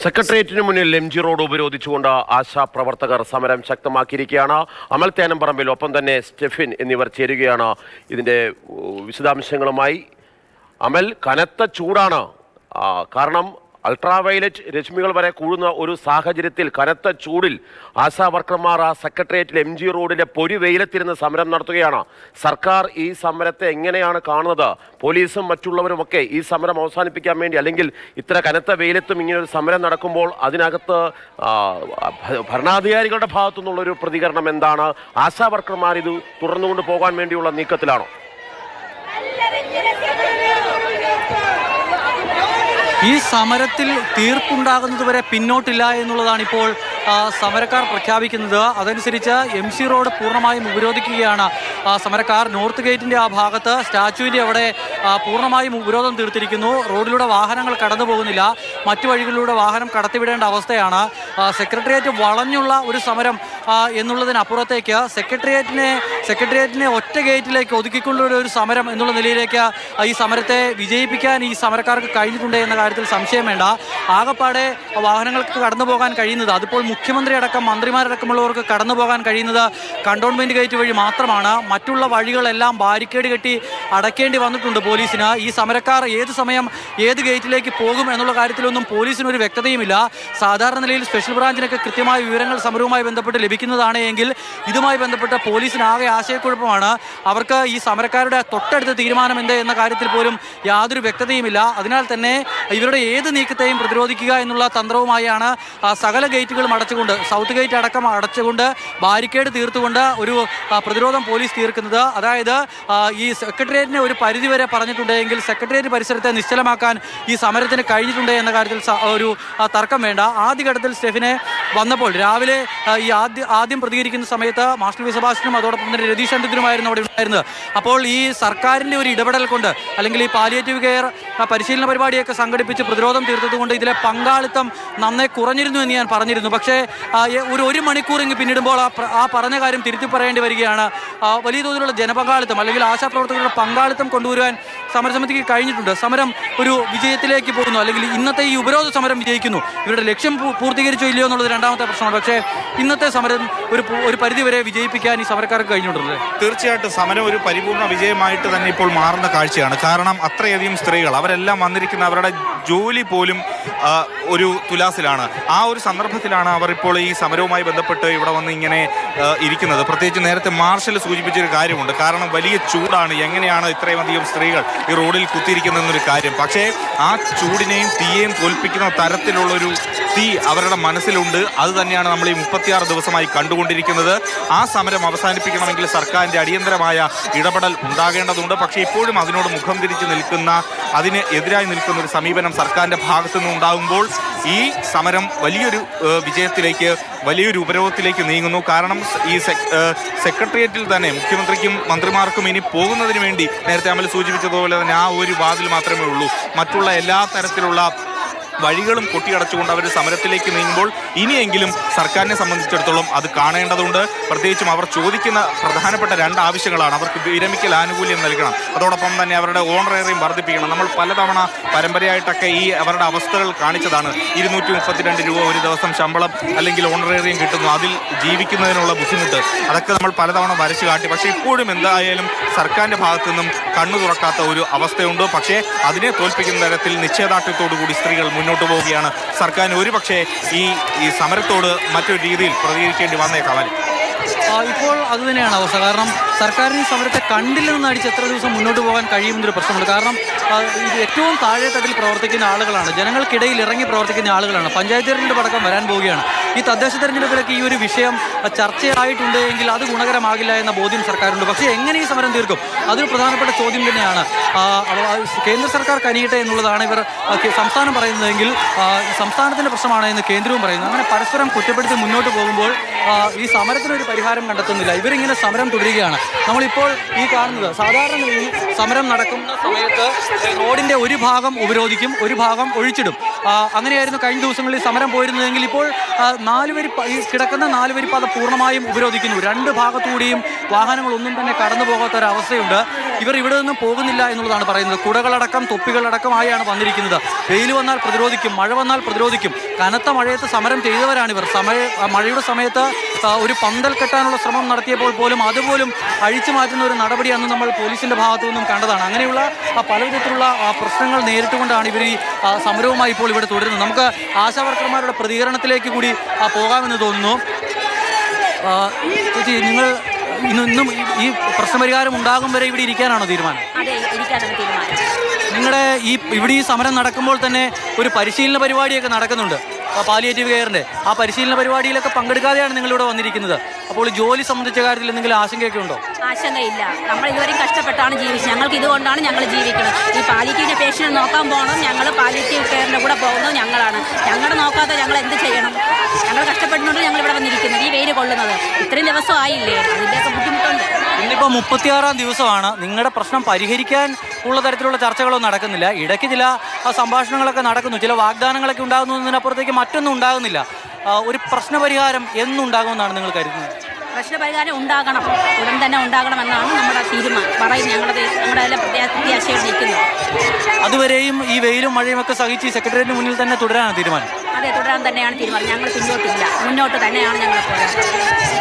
സെക്രട്ടേറിയറ്റിന് മുന്നിൽ M G road ഉപരോധിച്ചുകൊണ്ട് ആശാപ്രവർത്തകർ സമരം ശക്തമാക്കിയിരിക്കുകയാണ്. അമൽ തേനംപറമ്പിൽ ഒപ്പം തന്നെ സ്റ്റെഫിൻ എന്നിവർ ചേരുകയാണ് ഇതിൻ്റെ വിശദാംശങ്ങളുമായി. അമൽ, കനത്ത ചൂടാണ്. കാരണം അൾട്രാവയലറ്റ് രശ്മികൾ വരെ കൂടുന്ന ഒരു സാഹചര്യത്തിൽ കനത്ത ചൂടിൽ ആശാ വർക്കർമാർ ആ സെക്രട്ടേറിയറ്റിൽ എം ജി റോഡിലെ പൊരിവെയിലത്തിരുന്ന് സമരം നടത്തുകയാണ്. സർക്കാർ ഈ സമരത്തെ എങ്ങനെയാണ് കാണുന്നത്? പോലീസും മറ്റുള്ളവരുമൊക്കെ ഈ സമരം അവസാനിപ്പിക്കാൻ വേണ്ടി, അല്ലെങ്കിൽ ഇത്ര കനത്ത വെയിലത്തും ഇങ്ങനൊരു സമരം നടക്കുമ്പോൾ അതിനകത്ത് ഭരണാധികാരികളുടെ ഭാഗത്തു നിന്നുള്ളൊരു പ്രതികരണം എന്താണ്? ആശാ വർക്കർമാർ ഇത് തുടർന്നുകൊണ്ട് പോകാൻ വേണ്ടിയുള്ള നീക്കത്തിലാണോ? ഈ സമരത്തിൽ തീർപ്പുണ്ടാകുന്നതുവരെ പിന്നോട്ടില്ല എന്നുള്ളതാണ് ഇപ്പോൾ സമരക്കാർ പ്രഖ്യാപിക്കുന്നത്. അതനുസരിച്ച് എം സി റോഡ് പൂർണ്ണമായും ഉപരോധിക്കുകയാണ് സമരക്കാർ. നോർത്ത് ഗേറ്റിൻ്റെ ആ ഭാഗത്ത് സ്റ്റാച്യുവിൻ്റെ അവിടെ പൂർണ്ണമായും ഉപരോധം തീർത്തിരിക്കുന്നു. റോഡിലൂടെ വാഹനങ്ങൾ കടന്നു പോകുന്നില്ല. മറ്റു വഴികളിലൂടെ വാഹനം കടത്തിവിടേണ്ട അവസ്ഥയാണ്. സെക്രട്ടേറിയറ്റ് വളഞ്ഞുള്ള ഒരു സമരം എന്നുള്ളതിനപ്പുറത്തേക്ക് സെക്രട്ടേറിയറ്റിനെ ഒറ്റ ഗേറ്റിലേക്ക് ഒതുക്കിക്കൊണ്ടുള്ള ഒരു സമരം എന്നുള്ള നിലയിലേക്ക് ഈ സമരത്തെ വിജയിപ്പിക്കാൻ ഈ സമരക്കാർക്ക് കഴിഞ്ഞിട്ടുണ്ട് എന്ന കാര്യത്തിൽ സംശയം വേണ്ട. ആകപ്പാടെ വാഹനങ്ങൾക്ക് കടന്നു പോകാൻ കഴിയുന്നത്, അതിപ്പോൾ മുഖ്യമന്ത്രി അടക്കം മന്ത്രിമാരടക്കമുള്ളവർക്ക് കടന്നു പോകാൻ കഴിയുന്നത് കണ്ടോൺമെൻറ്റ് ഗേറ്റ് വഴി മാത്രമാണ്. മറ്റുള്ള വഴികളെല്ലാം ബാരിക്കേഡ് കെട്ടി അടയ്ക്കേണ്ടി വന്നിട്ടുണ്ട് പോലീസിന്. ഈ സമരക്കാർ ഏത് സമയം ഏത് ഗേറ്റിലേക്ക് പോകും എന്നുള്ള കാര്യത്തിലൊന്നും പോലീസിനൊരു വ്യക്തതയുമില്ല. സാധാരണ നിലയിൽ സ്പെഷ്യൽ ബ്രാഞ്ചിനൊക്കെ കൃത്യമായ വിവരങ്ങൾ സമരവുമായി ബന്ധപ്പെട്ട് ലഭിക്കുന്നതാണ് എങ്കിൽ ഇതുമായി ബന്ധപ്പെട്ട പോലീസിനാകെ ആശയക്കുഴപ്പമാണ്. അവർക്ക് ഈ സമരക്കാരുടെ തൊട്ടടുത്ത തീരുമാനം എന്ത് എന്ന കാര്യത്തിൽ പോലും യാതൊരു വ്യക്തതയുമില്ല. അതിനാൽ തന്നെ ഇവരുടെ ഏത് നീക്കത്തെയും പ്രതിരോധിക്കുക എന്നുള്ള തന്ത്രവുമായാണ് സകല ഗേറ്റുകളും അടച്ചുകൊണ്ട്, സൗത്ത് ഗേറ്റ് അടക്കം അടച്ചുകൊണ്ട് ബാരിക്കേഡ് തീർത്തുകൊണ്ട് ഒരു പ്രതിരോധം പോലീസ് തീർക്കുന്നത്. അതായത് ഈ സെക്രട്ടേറിയറ്റിനെ ഒരു പരിധിവരെ പറഞ്ഞിട്ടുണ്ടെങ്കിൽ സെക്രട്ടേറിയറ്റ് പരിസരത്തെ നിശ്ചലമാക്കാൻ ഈ സമരത്തിന് കഴിഞ്ഞിട്ടുണ്ട് എന്ന കാര്യത്തിൽ ഒരു തർക്കം വേണ്ട. ആദ്യഘട്ടത്തിൽ സ്റ്റെഫിനെ വന്നപ്പോൾ രാവിലെ ഈ ആദ്യം പ്രതികരിക്കുന്ന സമയത്ത് മാസ്റ്റർ വി സെബാസ്റ്റ്യനും അതോടൊപ്പം തന്നെ രതീഷ് ചന്ദ്രനുമായിരുന്നു അവിടെ ഉണ്ടായിരുന്നത്. അപ്പോൾ ഈ സർക്കാരിൻ്റെ ഒരു ഇടപെടൽ കൊണ്ട്, അല്ലെങ്കിൽ ഈ പാലിയേറ്റീവ് കെയർ പരിശീലന പരിപാടിയൊക്കെ സംഘടിപ്പിച്ച് പ്രതിരോധം തീർത്തതുകൊണ്ട് ഇതിലെ പങ്കാളിത്തം നന്നേ കുറഞ്ഞിരുന്നു എന്ന് ഞാൻ പറഞ്ഞിരുന്നു. പക്ഷേ ഒരു മണിക്കൂർ ഇങ്ങ് പിന്നിടുമ്പോൾ ആ പറഞ്ഞ കാര്യം തിരുത്തി പറയേണ്ടി വരികയാണ്. വലിയ തോതിലുള്ള ജനപങ്കാളിത്തം അല്ലെങ്കിൽ ആശാപ്രവർത്തകരുടെ പങ്കാളിത്തം കൊണ്ടുവരുവാൻ സമരസമിതിക്ക് കഴിഞ്ഞിട്ടുണ്ട്. സമരം ഒരു വിജയത്തിലേക്ക് പോകുന്നു, അല്ലെങ്കിൽ ഇന്നത്തെ ഈ ഉപരോധ സമരം വിജയിക്കുന്നു. ഇവരുടെ ലക്ഷ്യം പൂർത്തീകരിച്ചോ ഇല്ലയോ എന്നുള്ളത് രണ്ടാമത്തെ പ്രശ്നമാണ്. പക്ഷേ ഇന്നത്തെ സമരം ഒരു പരിധിവരെ വിജയിപ്പിക്കാൻ ഈ സമരക്കാർക്ക് കഴിഞ്ഞിട്ടുണ്ട്. തീർച്ചയായിട്ടും സമരം ഒരു പരിപൂർണ്ണ വിജയമായിട്ട് തന്നെ ഇപ്പോൾ മാറുന്ന കാഴ്ചയാണ്. കാരണം അത്രയധികം സ്ത്രീകൾ, അവരെല്ലാം വന്നിരിക്കുന്ന അവരുടെ ജോലി പോലും ഒരു തുലാസിലാണ്. ആ ഒരു സന്ദർഭത്തിലാണ് അവർ ഇപ്പോൾ ഈ സമരവുമായി ബന്ധപ്പെട്ട് ഇവിടെ വന്ന് ഇങ്ങനെ ഇരിക്കുന്നത്. പ്രത്യേകിച്ച് നേരത്തെ മാർഷൽ സൂചിപ്പിച്ചൊരു കാര്യമുണ്ട്. കാരണം വലിയ ചൂടാണ്, എങ്ങനെയാണ് ഇത്രയും അധികം സ്ത്രീകൾ ഈ റോഡിൽ കുത്തിയിരിക്കുന്നതെന്നൊരു കാര്യം. പക്ഷേ ആ ചൂടിനെയും തീയെയും തോൽപ്പിക്കുന്ന തരത്തിലുള്ളൊരു തീ അവരുടെ മനസ്സിലുണ്ട്. അത് തന്നെയാണ് നമ്മൾ ഈ 36 ദിവസമായി കണ്ടുകൊണ്ടിരിക്കുന്നത്. ആ സമരം അവസാനിപ്പിക്കണമെങ്കിൽ സർക്കാരിൻ്റെ അടിയന്തരമായ ഇടപെടൽ ഉണ്ടാകേണ്ടതുണ്ട്. പക്ഷേ ഇപ്പോഴും അതിനോട് മുഖം തിരിച്ച് നിൽക്കുന്ന, അതിന് എതിരായി നിൽക്കുന്ന ഒരു സമീപനം സർക്കാരിൻ്റെ ഭാഗത്തു നിന്നുണ്ടാകുമ്പോൾ ഈ സമരം വലിയൊരു വിജയത്തിലേക്ക്, വലിയൊരു ഉപരോധത്തിലേക്ക് നീങ്ങുന്നു. കാരണം ഈ സെക്രട്ടേറിയറ്റിൽ തന്നെ മുഖ്യമന്ത്രിക്കും മന്ത്രിമാർക്കും ഇനി പോകുന്നതിന് വേണ്ടി നേരത്തെ അമൽ സൂചിപ്പിച്ചതുപോലെ തന്നെ ആ ഒരു വാതിൽ മാത്രമേ ഉള്ളൂ. മറ്റുള്ള എല്ലാ തരത്തിലുള്ള വഴികളും കൊട്ടിയടച്ചുകൊണ്ട് അവർ സമരത്തിലേക്ക് നീങ്ങുമ്പോൾ ഇനിയെങ്കിലും സർക്കാരിനെ സംബന്ധിച്ചിടത്തോളം അത് കാണേണ്ടതുണ്ട്. പ്രത്യേകിച്ചും അവർ ചോദിക്കുന്ന പ്രധാനപ്പെട്ട 2 ആവശ്യങ്ങളാണ്. അവർക്ക് വിരമിക്കൽ ആനുകൂല്യം നൽകണം, അതോടൊപ്പം തന്നെ അവരുടെ ഓണറേറിയം വർദ്ധിപ്പിക്കണം. നമ്മൾ പലതവണ പരമ്പരയായിട്ടൊക്കെ ഈ അവരുടെ അവസ്ഥകൾ കാണിച്ചതാണ്. 232 രൂപ ഒരു ദിവസം ശമ്പളം അല്ലെങ്കിൽ ഓണറേറിയം കിട്ടുന്നു, അതിൽ ജീവിക്കുന്നതിനുള്ള ബുദ്ധിമുട്ട്, അതൊക്കെ നമ്മൾ പലതവണ വരച്ചു കാട്ടി. പക്ഷേ ഇപ്പോഴും എന്തായാലും സർക്കാരിൻ്റെ ഭാഗത്തു നിന്നും കണ്ണു തുറക്കാത്ത ഒരു അവസ്ഥയുണ്ട്. പക്ഷേ അതിനെ തോൽപ്പിക്കുന്ന തരത്തിൽ നിശ്ചയദാർഢ്യത്തോടു കൂടി സ്ത്രീകൾ മുന്നോട്ട് പോവുകയാണ്. സർക്കാരിന് ഒരുപക്ഷെ ഈ സമരത്തോട് മറ്റൊരു രീതിയിൽ പ്രതികരിക്കേണ്ടി വന്നേക്കാം. ഇപ്പോൾ അതുതന്നെയാണ് അവസ്ഥ. കാരണം സർക്കാരിന് ഈ സമരത്തെ കണ്ടില്ലെന്ന് അടിച്ച് എത്ര ദിവസം മുന്നോട്ട് പോകാൻ കഴിയുമെന്നൊരു പ്രശ്നമുണ്ട്. കാരണം ഇത് ഏറ്റവും താഴെത്തട്ടിൽ പ്രവർത്തിക്കുന്ന ആളുകളാണ്, ജനങ്ങൾക്കിടയിൽ ഇറങ്ങി പ്രവർത്തിക്കുന്ന ആളുകളാണ്. പഞ്ചായത്ത് തെരഞ്ഞെടുപ്പ് അടക്കം വരാൻ പോവുകയാണ്. ഈ തദ്ദേശ തെരഞ്ഞെടുപ്പിലൊക്കെ ഈ ഒരു വിഷയം ചർച്ചയായിട്ടുണ്ട് എങ്കിൽ അത് ഗുണകരമാകില്ല എന്ന ബോധ്യം സർക്കാരുണ്ട്. പക്ഷേ എങ്ങനെ ഈ സമരം തീർക്കും? അതൊരു പ്രധാനപ്പെട്ട ചോദ്യം തന്നെയാണ്. കേന്ദ്ര സർക്കാർ കനിയട്ടെ എന്നുള്ളതാണ് ഇവർ സംസ്ഥാനം പറയുന്നതെങ്കിൽ സംസ്ഥാനത്തിൻ്റെ പ്രശ്നമാണ് എന്ന് കേന്ദ്രവും പറയുന്നത്. അങ്ങനെ പരസ്പരം കുറ്റപ്പെടുത്തി മുന്നോട്ട് പോകുമ്പോൾ ഈ സമരത്തിനൊരു പരിഹാരം കണ്ടെത്തുന്നില്ല. ഇവരിങ്ങനെ സമരം തുടരുകയാണ്. നമ്മളിപ്പോൾ ഈ കാണുന്നത് സാധാരണ നിലയിൽ സമരം നടക്കുന്ന സമയത്ത് റോഡിൻ്റെ ഒരു ഭാഗം ഉപരോധിക്കും, ഒരു ഭാഗം ഒഴിച്ചിടും. അങ്ങനെയായിരുന്നു കഴിഞ്ഞ ദിവസങ്ങളിൽ സമരം പോയിരുന്നതെങ്കിൽ ഇപ്പോൾ കിടക്കുന്ന 4 വരിപ്പാത പൂർണ്ണമായും ഉപരോധിക്കുന്നു. 2 ഭാഗത്തുകൂടിയും വാഹനങ്ങളൊന്നും തന്നെ കടന്നു പോകാത്തൊരവസ്ഥയുണ്ട്. ഇവർ ഇവിടെ നിന്നും പോകുന്നില്ല എന്നുള്ളതാണ് പറയുന്നത്. കുടകളടക്കം തൊപ്പികളടക്കമായാണ് വന്നിരിക്കുന്നത്. വെയിൽ വന്നാൽ പ്രതിരോധിക്കും, മഴ വന്നാൽ പ്രതിരോധിക്കും. കനത്ത മഴയത്ത് സമരം ചെയ്തവരാണിവർ. മഴയുടെ സമയത്ത് ഒരു പന്തൽ കെട്ടാനുള്ള ശ്രമം നടത്തിയപ്പോൾ പോലും അതുപോലും അഴിച്ചു മാറ്റുന്ന ഒരു നടപടി അന്ന് നമ്മൾ പോലീസിന്റെ ഭാഗത്തു നിന്നും കണ്ടതാണ്. അങ്ങനെയുള്ള പലവിധത്തിലുള്ള പ്രശ്നങ്ങൾ നേരിട്ടുകൊണ്ടാണ് ഇവർ ഈ സമരവുമായി ഇപ്പോൾ ഇവിടെ തുടരുന്നത്. നമുക്ക് ആശാവർക്കർമാരുടെ പ്രതികരണത്തിലേക്ക് കൂടി പോകാമെന്ന് തോന്നുന്നു. ചേച്ചി, നിങ്ങൾ ഇന്നും ഈ പ്രശ്നപരിഹാരം ഉണ്ടാകും വരെ ഇവിടെ ഇരിക്കാനാണോ തീരുമാനം? അതെ, ഇരിക്കാനാണ് തീരുമാനം. നിങ്ങളുടെ ഇവിടെ ഈ സമരം നടക്കുമ്പോൾ തന്നെ ഒരു പരിശീലന പരിപാടിയൊക്കെ നടക്കുന്നുണ്ട്, പാലിയേറ്റീവ് കെയറിൻ്റെ. ആ പരിശീലന പരിപാടിയിലൊക്കെ പങ്കെടുക്കാതെയാണ് നിങ്ങളിവിടെ വന്നിരിക്കുന്നത്. അപ്പോൾ ജോലി സംബന്ധിച്ച കാര്യത്തിൽ എന്തെങ്കിലും ആശങ്കയൊക്കെ ഉണ്ടോ? ആശങ്കയില്ല. നമ്മൾ ഇതുവരെയും കഷ്ടപ്പെട്ടാണ് ജീവിച്ചത്. ഞങ്ങൾക്ക് ഇതുകൊണ്ടാണ് ഞങ്ങൾ ജീവിക്കുന്നത്. ഈ പാലിയേറ്റീവിൻ്റെ പേഷ്യൻറ്റ് നോക്കാൻ പോകണം, ഞങ്ങൾ പാലിയേറ്റീവ് കെയറിൻ്റെ കൂടെ പോകുന്നത് ഞങ്ങളാണ്. ഞങ്ങളുടെ നോക്കാതെ ഞങ്ങൾ എന്ത് ചെയ്യണം? ഞങ്ങൾ കഷ്ടപ്പെടുന്നുണ്ട് ഞങ്ങൾ ഇവിടെ വന്നിരിക്കുന്നത്, ഈ വെയിൽ കൊള്ളുന്നത്. ഇത്രയും ദിവസം ആയില്ലേ, അതിൻ്റെയൊക്കെ ബുദ്ധിമുട്ടുണ്ട്. ഇന്നിപ്പോൾ 36-ാം ദിവസമാണ്. നിങ്ങളുടെ പ്രശ്നം പരിഹരിക്കാൻ ഉള്ള തരത്തിലുള്ള ചർച്ചകളൊന്നും നടക്കുന്നില്ല. ഇടയ്ക്ക് ചില സംഭാഷണങ്ങളൊക്കെ നടക്കുന്നു, ചില വാഗ്ദാനങ്ങളൊക്കെ ഉണ്ടാകുന്നതിനപ്പുറത്തേക്ക് മറ്റൊന്നും ഉണ്ടാകുന്നില്ല. ഒരു പ്രശ്നപരിഹാരം എന്നുണ്ടാകുമെന്നാണ് നിങ്ങൾ കരുതുന്നത്? പ്രശ്നപരിഹാരം ഉണ്ടാകണം, ഉടൻ തന്നെ ഉണ്ടാകണമെന്നാണ് നമ്മുടെ തീരുമാനം. ഞങ്ങളുടെ എല്ലാം പ്രത്യാശയോടെ നിൽക്കുന്നത്. അതുവരെയും ഈ വെയിലും മഴയും ഒക്കെ സഹിച്ച് സെക്രട്ടേറിയറ്റിന് മുന്നിൽ തന്നെ തുടരാനാണ് തീരുമാനം? അതെ, തുടരാൻ തന്നെയാണ് തീരുമാനം. ഞങ്ങൾ പിന്നോട്ടില്ല, മുന്നോട്ട് തന്നെയാണ് ഞങ്ങൾ പോരാട്ടം.